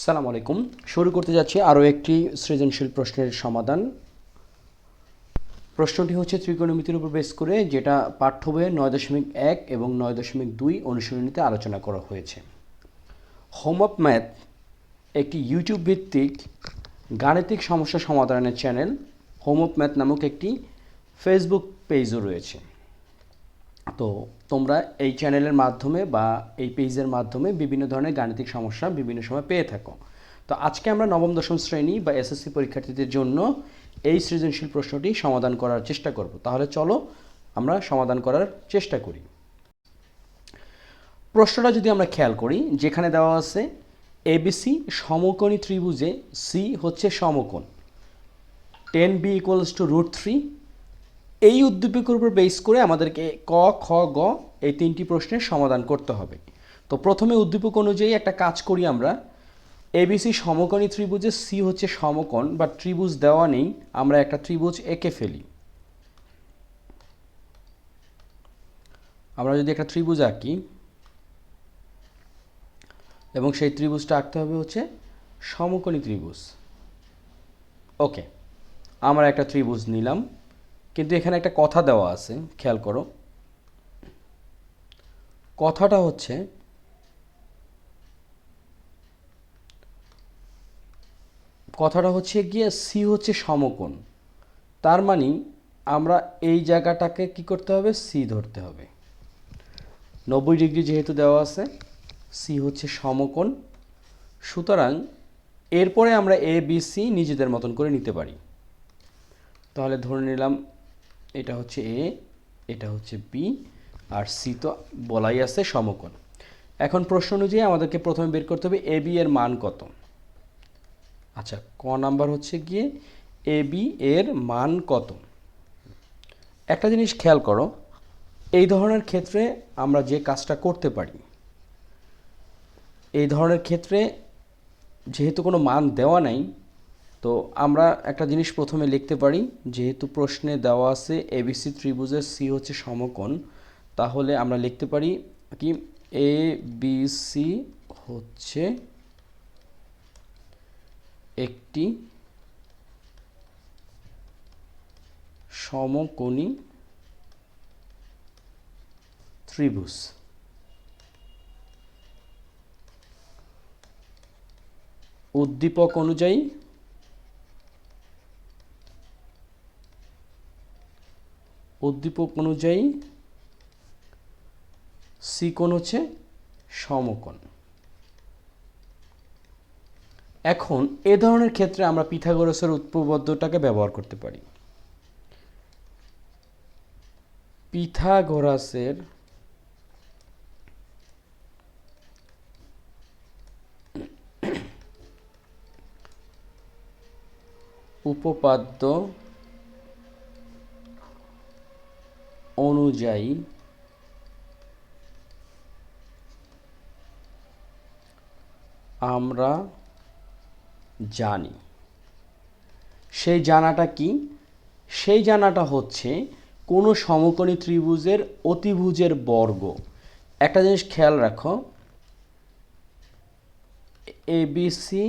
সালাম আলাইকুম। শুরু করতে যাচ্ছি আরও একটি সৃজনশীল প্রশ্নের সমাধান। প্রশ্নটি হচ্ছে ত্রিকোণমিতির উপর বেস করে, যেটা পাঠ্য বইয়ে 9.1 এবং 9.2 অনুশীলনীতে আলোচনা করা হয়েছে। হোম অফ ম্যাথ একটি ইউটিউব ভিত্তিক গাণিতিক সমস্যা সমাধানের চ্যানেল। হোম অফ ম্যাথ নামক একটি ফেসবুক পেজও রয়েছে। তো তোমরা এই চ্যানেলের মাধ্যমে বা এই পেজের মাধ্যমে বিভিন্ন ধরনের গাণিতিক সমস্যা বিভিন্ন সময় পেয়ে থাকো। তো আজকে আমরা নবম দশম শ্রেণী বা এসএসসি পরীক্ষার্থীদের জন্য এই সৃজনশীল প্রশ্নটি সমাধান করার চেষ্টা করব। তাহলে চলো আমরা সমাধান করার চেষ্টা করি। প্রশ্নটা যদি আমরা খেয়াল করি, যেখানে দেওয়া আছে এবিসি সমকোণী ত্রিভুজে সি হচ্ছে সমকোণ, 10b = √3। এই উদ্দীপকের উপর বেস করে আমাদেরকে ক, খ, গ এই তিনটি প্রশ্নের সমাধান করতে হবে। তো প্রথমে উদ্দীপক অনুযায়ী একটা কাজ করি আমরা। এবিসি সমকোণী ত্রিভুজে সি হচ্ছে সমকোণ, বা ত্রিভুজ দেওয়া নেই, আমরা একটা ত্রিভুজ এঁকে ফেলি। আমরা যদি একটা ত্রিভুজ আঁকি এবং সেই ত্রিভুজটা আঁকতে হবে হচ্ছে সমকোণী ত্রিভুজ। ওকে, আমরা একটা ত্রিভুজ নিলাম, কিন্তু এখানে একটা কথা দেওয়া আছে, খেয়াল করো। কথাটা হচ্ছে গিয়ে সি হচ্ছে সমকোণ। তার মানে আমরা এই জায়গাটাকে কি করতে হবে, সি ধরতে হবে। 90 ডিগ্রি যেহেতু দেওয়া আছে, সি হচ্ছে সমকোণ, সুতরাং এরপরে আমরা এ বি সি নিজেদের মতন করে নিতে পারি। তাহলে ধরে নিলাম এটা হচ্ছে এ, এটা হচ্ছে বি, আর সি তো বলাই আছে সমকোণ। এখন প্রশ্ন অনুযায়ী আমাদেরকে প্রথমে বের করতে হবে এ বি এর মান কত। আচ্ছা, ক নাম্বার হচ্ছে গিয়ে এ বি এর মান কত। একটা জিনিস খেয়াল করো, এই ধরনের ক্ষেত্রে আমরা যে কাজটা করতে পারি, এই ধরনের ক্ষেত্রে যেহেতু কোনো মান দেওয়া নাই, তো আমরা একটা জিনিস প্রথমে লিখতে পারি। যেহেতু প্রশ্নে দেওয়া আছে এবিসি ত্রিভুজের সি হচ্ছে সমকোণ, তাহলে আমরা লিখতে পারি কি এ বি সি হচ্ছে একটি সমকোণী ত্রিভুজ। উদ্দীপক অনুযায়ী সি কোণ হচ্ছে সমকোণ। এখন এ ধরনের ক্ষেত্রে আমরা পিথাগোরাসের উপপাদ্যটাকে ব্যবহার করতে পারি। পিথাগোরাসের উপপাদ্য অনুযায়ী আমরা জানি, সেই জানাটা কি? সেই জানাটা হচ্ছে কোনো সমকোণী ত্রিভুজের অতিভুজের বর্গ। একটা জিনিস খেয়াল রাখো, এবিসি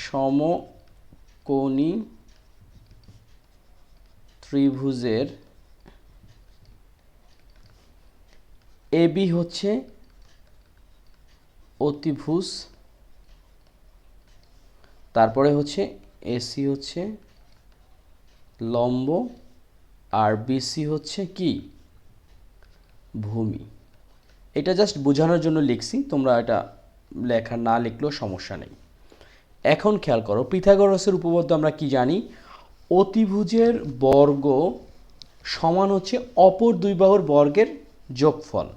সমকোণী ত্রিভুজের এবি হচ্ছে অতিভুজ, তারপরে হচ্ছে এসি হচ্ছে লম্ব, আর বিসি হচ্ছে কি, ভূমি। এটা জাস্ট বোঝানোর জন্য লিখছি, তোমরা এটা লেখা না লিখলেও সমস্যা নেই। এখন খেয়াল করো, পিথাগোরাসের উপপাদ্য আমরা কি জানি? অতিভুজের বর্গ সমান হচ্ছে অপর দুই বাহুর বর্গের যোগফল।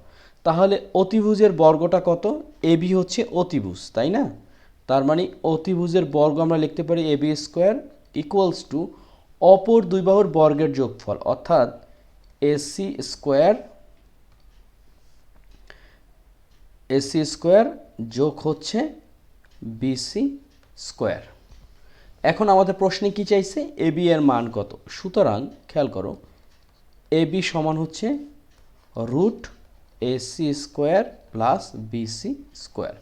তাহলে অতিভুজের বর্গটা কত? এবি হচ্ছে অতিভুজ, তাই না? তার মানে অতিভুজের বর্গ আমরা লিখতে পারি এবি স্কোয়ার ইকুয়ালস টু অপর দুই বাহুর বর্গের যোগফল, অর্থাৎ এসি স্কোয়ার যোগ হচ্ছে বিসি স্কোয়ার। এখন আমাদের প্রশ্নে কি চাইছে? এবি এর মান কত। সুতরাং খেয়াল করো, এবি সমান হচ্ছে AC square plus BC square.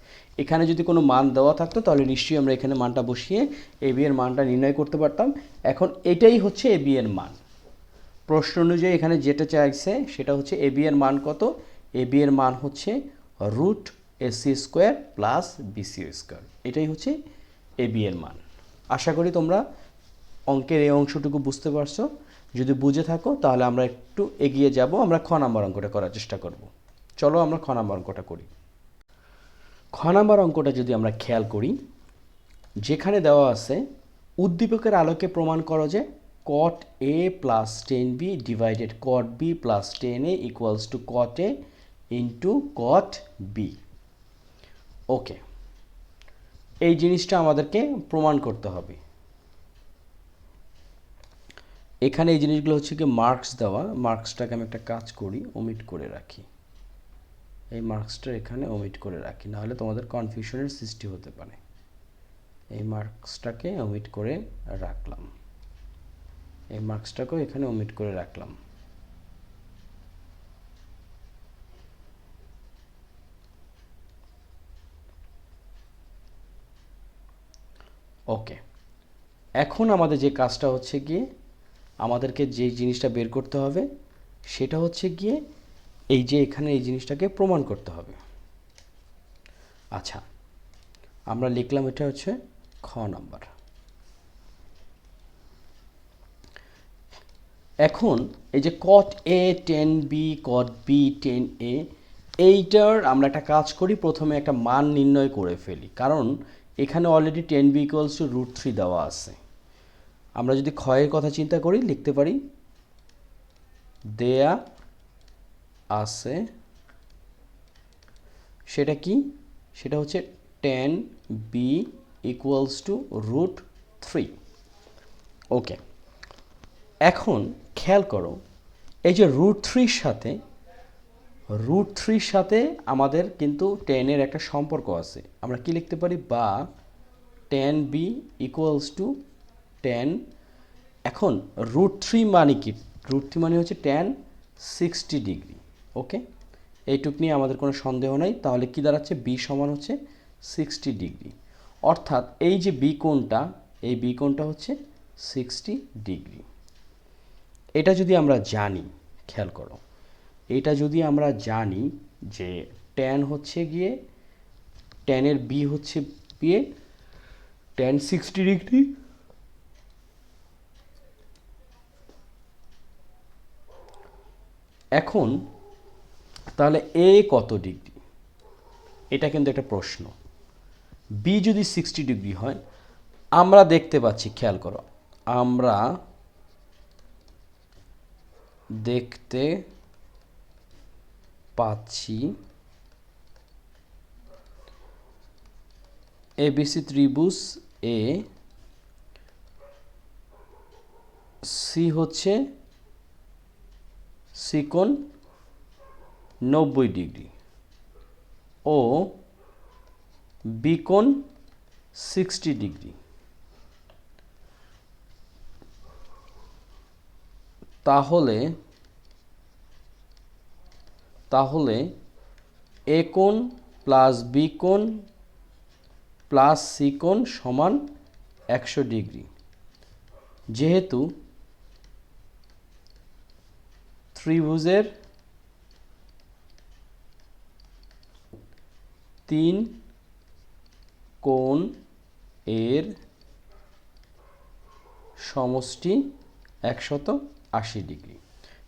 এখানে যদি কোনো মান দেওয়া থাকতো তাহলে নিশ্চয়ই আমরা এখানে মানটা বসিয়ে এবি এর মানটা নির্ণয় করতে পারতাম। এখন এটাই হচ্ছে এবি এর মান। প্রশ্ন অনুযায়ী এখানে যেটা চাইছে সেটা হচ্ছে এবি এর মান কত? এবি এর মান হচ্ছে root AC square plus BC square. এটাই হচ্ছে এবি এর মান। আশা করি তোমরা অঙ্কের এই অংশটুকু বুঝতে পারছো। যদি বুঝে থাকো তাহলে আমরা একটু এগিয়ে যাব, আমরা খ নাম্বার অঙ্কটা করার চেষ্টা করব। চলো আমরা খ নাম্বার অঙ্কটা করি। খ নাম্বার অঙ্কটা যদি আমরা খেয়াল করি, যেখানে দেওয়া আছে উদ্দীপকের আলোকে প্রমাণ করো যে cot a plus 10b divided cot b plus 10a equals to cot a into cot b। ওকে, এই জিনিসটা আমাদেরকে প্রমাণ করতে হবে। এখানে এই জিনিসগুলো হচ্ছে কি মার্কস দেওয়া, মার্কসটাকে আমি একটা কাজ করি, ওমিট করে রাখি। এই মার্কসটা এখানে ওমিট করে রাখি, নাহলে তোমাদের কনফিউশনের সৃষ্টি হতে পারে। এই মার্কসটাকে ওমিট করে রাখলাম, এই মার্কসটাকেও এখানে ওমিট করে রাখলাম। ওকে, এখন আমাদের যে কাজটা হচ্ছে গিয়ে আমাদেরকে যে জিনিসটা বের করতে হবে সেটা হচ্ছে গিয়ে এই যে এখানে এই জিনিসটাকে প্রমাণ করতে হবে। আচ্ছা, আমরা লিখলাম এটা হচ্ছে খ নাম্বার। এখন এই যে cot a 10b cot b 10a, এইটার আমরা একটা কাজ করি, প্রথমে একটা মান নির্ণয় করে ফেলি, কারণ এখানে already 10b equals to root 3 দেওয়া আছে। আমরা যদি ক্ষয়ের কথা চিন্তা করি লিখতে পারি দেয়া আছে, সেটা কি? সেটা হচ্ছে 10b ইকুয়ালস টু রুট 3। ওকে, এখন খেয়াল করো এই যে রুট 3-র সাথে আমাদের কিন্তু 10-এর একটা সম্পর্ক আছে। আমরা কি লিখতে পারি? বা 10b ইকুয়ালস টু 10। এখন রুট 3 মানে কি? রুট 3 মানে হচ্ছে 10 60 ডিগ্রি। ওকে, এইটুক নিয়ে আমাদের কোনো সন্দেহ নাই। তাহলে কি দাঁড়াচ্ছে? বি সমান হচ্ছে 60 ডিগ্রি। অর্থাৎ এই যে বি কোণটা, এই বি কোণটা হচ্ছে 60 ডিগ্রি। এটা যদি আমরা জানি, খেয়াল করো, এটা যদি আমরা জানি যে ট্যান হচ্ছে গিয়ে ট্যানের বি হচ্ছে গিয়ে ট্যান 60 ডিগ্রি, এখন তাহলে এ কত ডিগ্রি? এটা কিন্তু একটা প্রশ্ন। বি যদি 60 ডিগ্রি হয়, আমরা দেখতে পাচ্ছি, খেয়াল করো, আমরা দেখতে পাচ্ছি এবিসি ত্রিভুজ এ সি হচ্ছে সি কোণ 90 ডিগ্রি ও বি কোণ 60 ডিগ্রি। তাহলে এ কোণ প্লাস বি কোণ প্লাস সি কোণ সমান 100 ডিগ্রি। যেহেতু ত্রিভুজের 3 কোণ এর সমষ্টি 180 ডিগ্রি।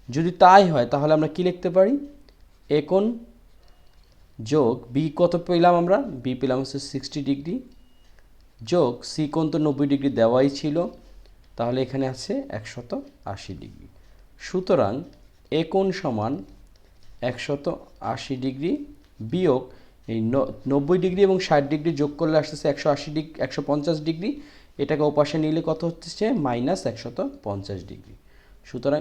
যদি তাই হয় তাহলে আমরা কি লিখতে পারি? এ কোণ যোগ বি কত পেলাম আমরা? বি পেলাম হচ্ছে 60 ডিগ্রি, যোগ সি কোণ তো 90 ডিগ্রি দেওয়াই ছিল, তাহলে এখানে আছে 180 ডিগ্রি। সুতরাং এ কোণ সমান 180 ডিগ্রি বিয়োগ এই 90 ডিগ্রি এবং 60 ডিগ্রি যোগ করলে আসতেছে 180 ডিগ্রি, 150 ডিগ্রি। এটাকে ওপাশে নিলে কত হচ্ছে? Minus 150 degree. সুতরাং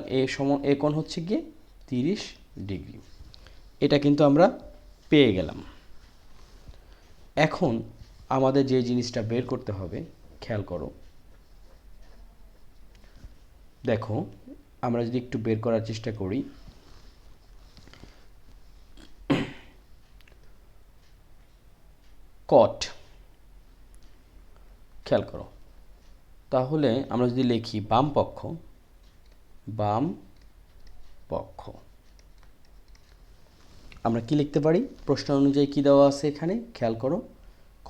এ কোণ হচ্ছে গিয়ে 30 ডিগ্রি। এটা কিন্তু আমরা পেয়ে গেলাম। এখন আমাদের যে জিনিসটা বের করতে হবে, খেয়াল করো, দেখো আমরা যদি একটু বের করার চেষ্টা করি, কট। খেয়াল করো, তাহলে আমরা যদি লিখি বাম পক্ষ, বাম পক্ষ, আমরা কি লিখতে পারি? প্রশ্ন অনুযায়ী কি দেওয়া আছে এখানে খেয়াল করো,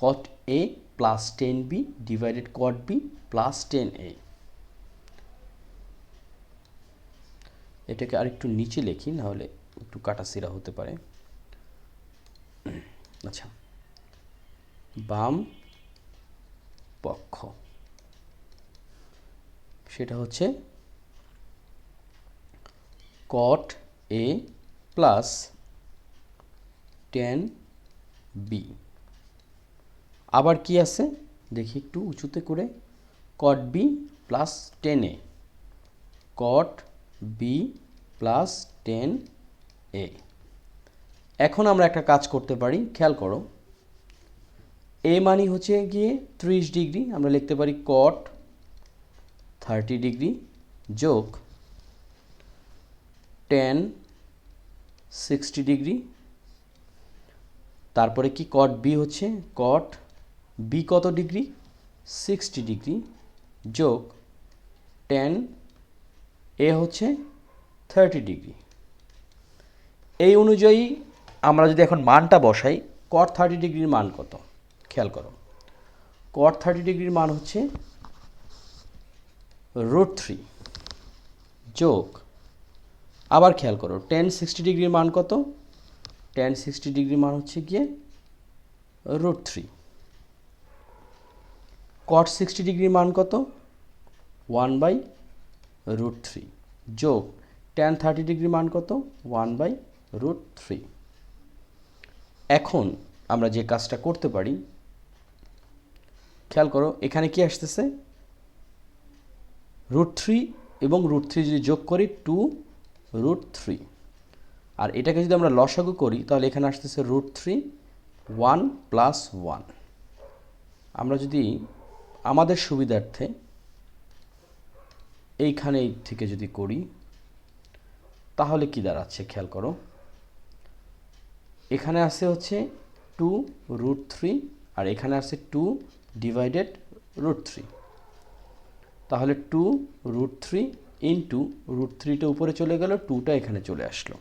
cot A plus 10b divided cot B plus 10a। এটাকে আরেকটু নিচে লিখি, নাহলে একটু কাটাছিড়া হতে পারে। আচ্ছা, বাম পক্ষ সেটা হচ্ছে cot A প্লাস 10b। আবার কি আছে দেখি একটু উঁচুতে করে, cot B plus 10a, cot B plus 10a। এখন আমরা একটা কাজ করতে পারি, খেয়াল করো, a মানি হচ্ছে গিয়ে 30 ডিগ্রি, আমরা লিখতে পারি cot 30 ডিগ্রি যোগ tan 60 ডিগ্রি। তারপরে কি cot B হচ্ছে, cot B কত ডিগ্রি? 60 ডিগ্রি যোগ tan A হচ্ছে 30 ডিগ্রি। এই অনুযায়ী আমরা যদি এখন মানটা বসাই, cot 30 ডিগ্রির মান কত? খেয়াল করো, cot 30 ডিগ্রির মান হচ্ছে √3 যোগ, আবার খেয়াল করো tan 60 ডিগ্রির মান কত? tan 60 ডিগ্রির মান হচ্ছে গিয়ে √3। cot 60 ডিগ্রির মান কত? 1/√3 যোগ tan 30 ডিগ্রির মান কত? 1/√3। এখন আমরা যে কাজটা করতে পারি, খেয়াল করো এখানে কি আসতেছে, √3 এবং √3 যদি যোগ করি 2√3, আর এটাকে যদি আমরা লসাগু করি তাহলে এখানে আসতেছে √3 1 প্লাস 1। আমরা যদি আমাদের সুবিধার্থে এইখানে থেকে যদি করি তাহলে কি দাঁড়াচ্ছে খেয়াল করো, এখানে আছে হচ্ছে 2√3 আর এখানে আছে 2 ডিভাইডেড √3, তাহলে 2√3 ইন্টু √3টা উপরে চলে গেল, 2টা এখানে চলে আসলো।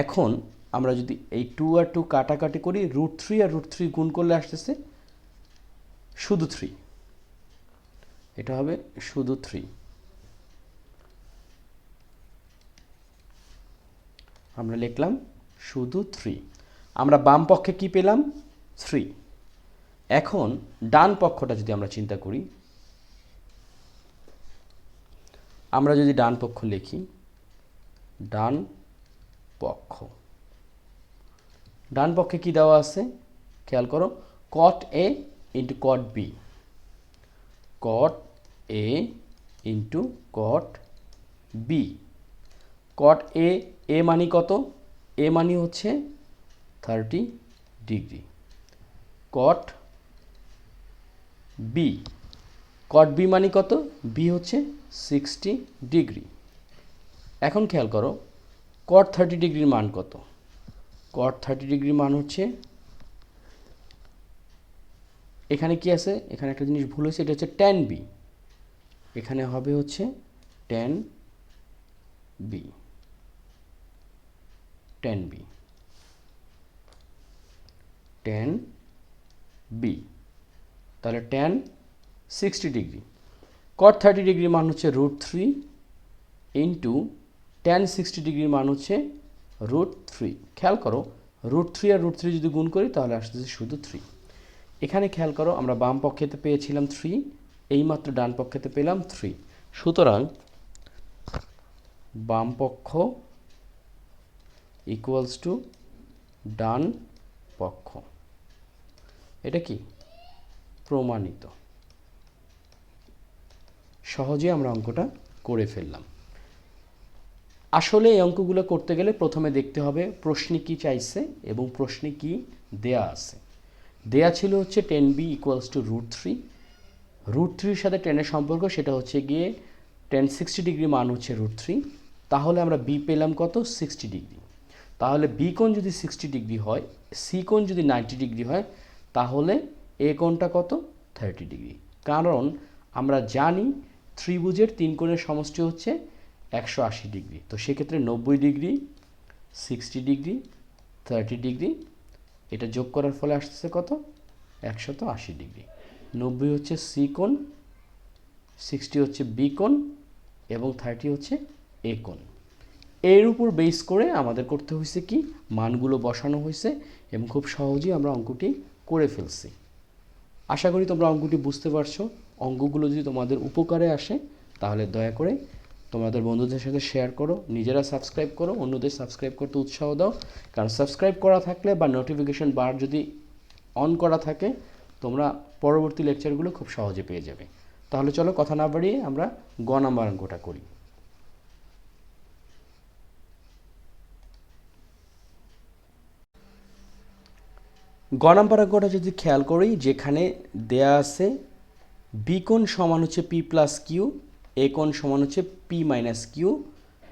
এখন আমরা যদি এই 2 আর 2 কাটাকাটি করি, √3 আর √3 গুণ করলে আসতেছে শুধু 3, এটা হবে শুধু 3। আমরা লিখলাম শুধু 3। আমরা বাম পক্ষে কি পেলাম? 3। এখন ডান পক্ষটা যদি আমরা চিন্তা করি, আমরা যদি ডান পক্ষ লিখি, ডান পক্ষ, ডান পক্ষে কি দেওয়া আছে খেয়াল করো, cot A into cot B, cot A into cot B। cot A মানি কত? A মানি হচ্ছে 30 degree. cot B, cot B মানি কত? B হচ্ছে 60 ডিগ্রি। এখন খেয়াল করো cot 30 ডিগ্রির মান কত? cot 30 ডিগ্রির মান হচ্ছে, এখানে কি আছে, এখানে একটা জিনিস ভুল হয়েছে, এটা হচ্ছে tan B, এখানে হবে হচ্ছে tan B, tan B, tan B, তাহলে tan 60 ডিগ্রি। cot 30 ডিগ্রির মান হচ্ছে √3 ইন্টু tan 60 ডিগ্রির মান হচ্ছে √3। খেয়াল করো √3 আর √3 যদি গুণ করি তাহলে আসতেছে শুধু 3। এখানে খেয়াল করো আমরা বাম পক্ষেতে পেয়েছিলাম 3, এইমাত্র ডান পক্ষেতে পেলাম 3, সুতরাং বাম পক্ষ ইকুয়ালস টু ডান পক্ষ। এটা কি প্রমাণিত। সহজে আমরা অঙ্কটা করে ফেললাম। আসলে এই অঙ্কগুলো করতে গেলে প্রথমে দেখতে হবে প্রশ্নে কি চাইছে এবং প্রশ্নে কি দেয়া আছে। দেয়া ছিল হচ্ছে 10b ইকুয়ালস টু √3, √3 সাথে 10 এর সম্পর্ক, সেটা হচ্ছে গিয়ে tan 60 ডিগ্রি মান হচ্ছে √3, তাহলে আমরা b পেলাম কত? 60 ডিগ্রি। তাহলে b কোণ যদি 60 ডিগ্রি হয়, c কোণ যদি 90 ডিগ্রি হয়, তাহলে এ কোণটা কত 30 ডিগ্রি, কারণ আমরা জানি ত্রিভুজের 3 কোণের সমষ্টি হচ্ছে 180 ডিগ্রি। তো সেক্ষেত্রে 90 ডিগ্রি, 60 ডিগ্রি, 30 ডিগ্রি, এটা যোগ করার ফলে আসতেছে কত 180 ডিগ্রি। 90 হচ্ছে সি কোণ, 60 হচ্ছে বি কোণ এবং 30 হচ্ছে এ কোণ। এর উপর বেস করে আমাদের করতে হয়েছে কি, মানগুলো বসানো হয়েছে এবং খুব সহজেই আমরা অঙ্কটি করে ফেলছি। আশা করি তোমরা অঙ্কটি বুঝতে পারছো। অঙ্কগুলো যদি তোমাদের উপকারে আসে তাহলে দয়া করে তোমাদের বন্ধুদের সাথে শেয়ার করো, নিজেরা সাবস্ক্রাইব করো, অন্যদের সাবস্ক্রাইব করতে উৎসাহ দাও। কারণ সাবস্ক্রাইব করা থাকলে বা নোটিফিকেশন বার যদি অন করা থাকে তোমরা পরবর্তী লেকচারগুলো খুব সহজে পেয়ে যাবে। তাহলে চলো কথা না বাড়িয়ে আমরা গ নাম্বার অঙ্কটা করি। গ নাম্বার অঙ্কটা যদি খেয়াল করি, যেখানে দেয়া আছে বি কোণ সমান হচ্ছে পি প্লাস কিউ, এ কোণ সমান হচ্ছে পি মাইনাস কিউ,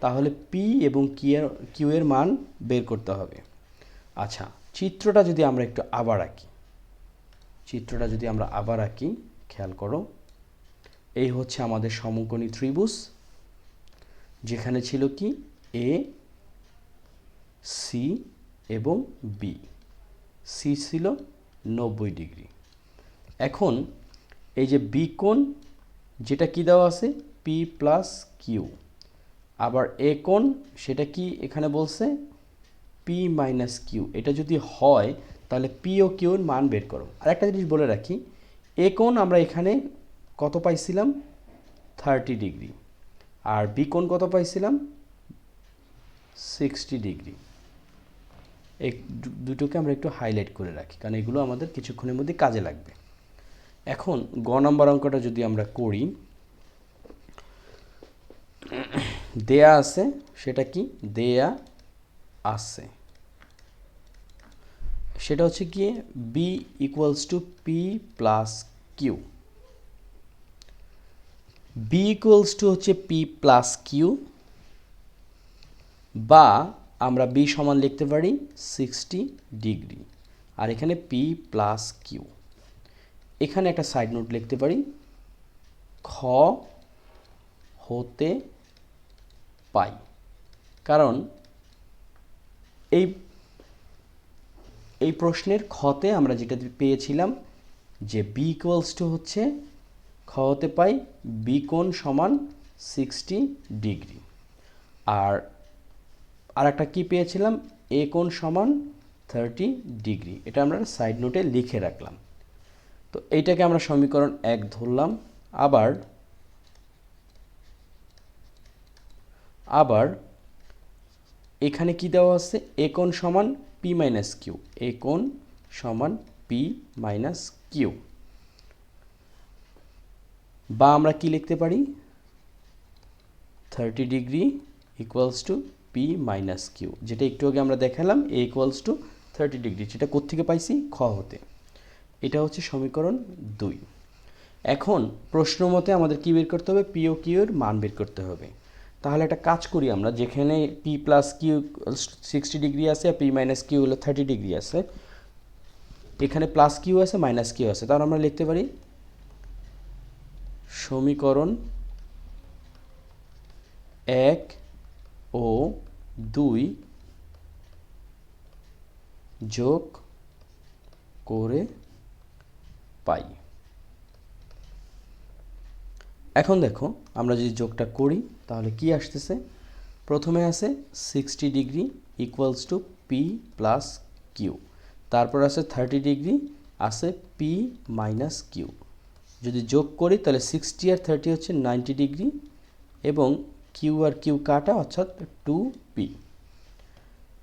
তাহলে পি এবং কিউ এর মান বের করতে হবে। আচ্ছা, চিত্রটা যদি আমরা একটু আবার আঁকি, খেয়াল করো, এই হচ্ছে আমাদের সমকোণী ত্রিভুজ, যেখানে ছিল কি এ, সি এবং বি। সি ছিল 90 ডিগ্রি। এখন এই যে বি কোণ, যেটা কি দেওয়া আছে পি প্লাস কিউ, আবার এ কোণ সেটা কি এখানে বলছে পি মাইনাস কিউ। এটা যদি হয় তাহলে পি ও কিউর মান বের করো। আর একটা জিনিস বলে রাখি, এ কোণ আমরা এখানে কত পাইছিলাম 30 ডিগ্রি, আর বি কোণ কত পাইছিলাম 60 ডিগ্রি। এই দুটোকে আমরা একটু হাইলাইট করে রাখি, কারণ এগুলো আমাদের কিছুক্ষণের মধ্যে কাজে লাগবে। এখন গ নাম্বার অঙ্কটা যদি আমরা করি, দেয়া আছে, সেটা কি দেয়া আছে, সেটা হচ্ছে কি B equals to P plus Q. B equals to হচ্ছে পি প্লাস কিউ, বা আমরা বি সমান লিখতে পারি 60 ডিগ্রি, আর এখানে পি প্লাস কিউ। এখানে একটা সাইড নোট লিখতে পারি, খ হতে পাই, কারণ এই প্রশ্নের খতে আমরা যেটা পেয়েছিলাম যে বি ইকুয়ালস টু হচ্ছে খ হতে পাই বি কোণ সমান 60 ডিগ্রি, আর একটা কি পেয়েছিলাম এ কোণ সমান 30 ডিগ্রি। এটা আমরা সাইড নোটে লিখে রাখলাম। তো এইটাকে আমরা সমীকরণ 1 ধরলাম। আবার এখানে কি দেওয়া আছে এ কোণ সমান পি মাইনাস কিউ, এ কোণ সমান পি মাইনাস কিউ, বা আমরা কি লিখতে পারি 30 degree equals to P minus Q, যেটা একটু আগে আমরা দেখালাম এ ইকুয়ালস টু 30 ডিগ্রি, যেটা কোত্থেকে পাইছি খ হতে। এটা হচ্ছে সমীকরণ 2। এখন প্রশ্ন মতে আমাদের কি বের করতে হবে, পি ও কিউ এর মান বের করতে হবে। তাহলে একটা কাজ করি আমরা, যেখানে পি প্লাস কিউ 60 ডিগ্রি আছে আর পি মাইনাস কিউ হলো 30 ডিগ্রি আছে, এখানে প্লাস কিউ আছে মাইনাস কিউ আছে, তাহলে আমরা লিখতে পারি সমীকরণ 1 ও 2 যোগ করে পাই। এখন দেখো আমরা যদি যোগটা করি তাহলে কি আসতেছে, প্রথমে আছে 60 degree equals to P plus Q, তারপর আছে 30 ডিগ্রি আছে পি মাইনাস কিউ। যদি যোগ করি তাহলে 60 আর 30 হচ্ছে 90 ডিগ্রি এবং কিউ আর কিউ কাটা অর্থাৎ 2p।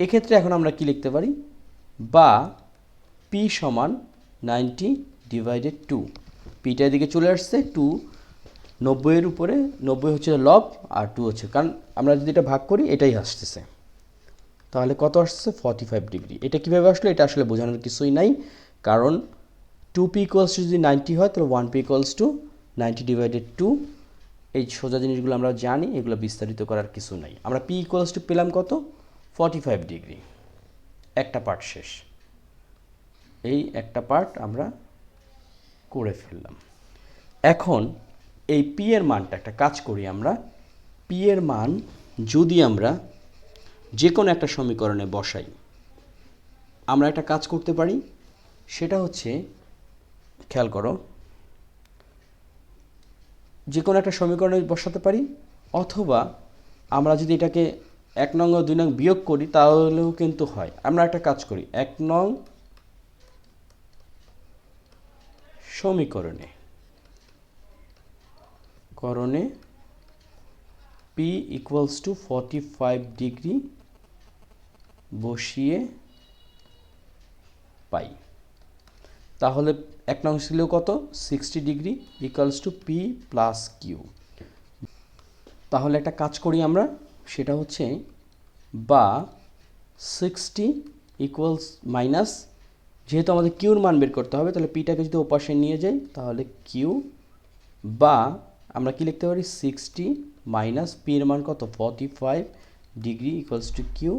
এক্ষেত্রে এখন আমরা কি লিখতে পারি, বা p সমান 90 ডিভাইডেড 2, পিটা এদিকে চলে আসছে 2, 90 এর উপরে 90 হচ্ছে লব আর 2 হচ্ছে, কারণ আমরা যদি এটা ভাগ করি এটাই আসতেছে, তাহলে কত আসছে 45 ডিগ্রি। এটা কীভাবে আসলো, এটা আসলে বোঝানোর কিছুই নাই, কারণ 2p ইকুয়ালস টু যদি 90 হয় তাহলে 1p ইকুয়ালস টু 90 ডিভাইডেড 2। এই সোজা জিনিসগুলো আমরা জানি, এগুলো বিস্তারিত করার কিছু নাই। আমরা p ইকুয়ালস টু পেলাম কত 45 ডিগ্রি, একটা পার্ট শেষ। এই একটা পার্ট আমরা করে ফেললাম। এখন এই পি এর মানটা একটা কাজ করি আমরা। পি এর মান যদি আমরা যে কোনো একটা সমীকরণে বসাই, আমরা একটা কাজ করতে পারি, সেটা হচ্ছে খেয়াল করো, যে কোনো একটা সমীকরণে বসাতে পারি, অথবা আমরা যদি এটাকে 1 নং ও 2 নং বিয়োগ করি তাহলেও কিন্তু হয়। আমরা একটা কাজ করি, 1 নং সমীকরণে পি ইকুয়ালস টু 45 ডিগ্রি বসিয়ে পাই। তাহলে 1 নং ছিল কত? 60 degree equals to P plus Q. তাহলে একটা কাজ করি আমরা, সেটা হচ্ছে বা 60 ইকুয়ালস মাইনাস, যেহেতু আমাদের কিউর মান বের করতে হবে, তাহলে পিটাকে যদি ওপাশে নিয়ে যাই তাহলে কিউ, বা আমরা কি লিখতে পারি 60 মাইনাস পি এর মান কত 45 ডিগ্রি ইকুয়ালস টু কিউ,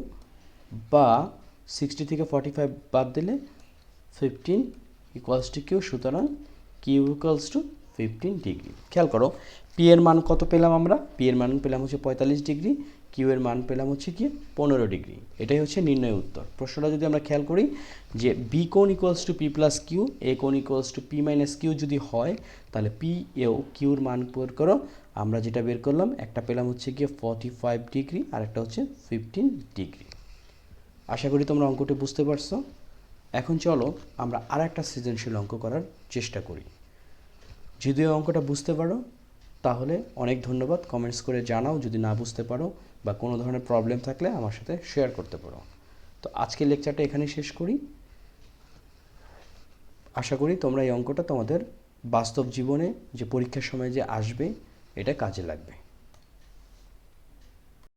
বা 60 থেকে 45 বাদ দিলে 15 ইকুয়ালস টু কিউ। সুতরাং কিউ ইকুয়ালস টু 15 ডিগ্রি। খেয়াল করো পি এর মান কত পেলাম আমরা? পি এর মান পেলাম হচ্ছে 45 ডিগ্রি, কিউ এর মান পেলাম হচ্ছে কি 15 ডিগ্রি। এটাই হচ্ছে নির্ণয় উত্তর। প্রশ্নটা যদি আমরা খেয়াল করি যে বি কোণ equals to P plus Q, A কোণ equals to P minus Q যদি হয়, তাহলে পি এও কিউর মান বের করো। আমরা যেটা বের করলাম, একটা পেলাম হচ্ছে গিয়ে 45 ডিগ্রি আর একটা হচ্ছে 15 ডিগ্রি। আশা করি তোমরা অঙ্কটি বুঝতে পারছো। এখন চলো আমরা আর একটা সৃজনশীল অঙ্ক করার চেষ্টা করি। যদি অঙ্কটা বুঝতে পারো তাহলে অনেক ধন্যবাদ। কমেন্টস করে জানাও যদি না বুঝতে পারো, বা কোনো ধরনের প্রবলেম থাকলে আমার সাথে শেয়ার করতে পারো। তো আজকের লেকচারটা এখানেই শেষ করি। আশা করি তোমরা এই অঙ্কটা তোমাদের বাস্তব জীবনে যে পরীক্ষার সময় যে আসবে, এটা কাজে লাগবে।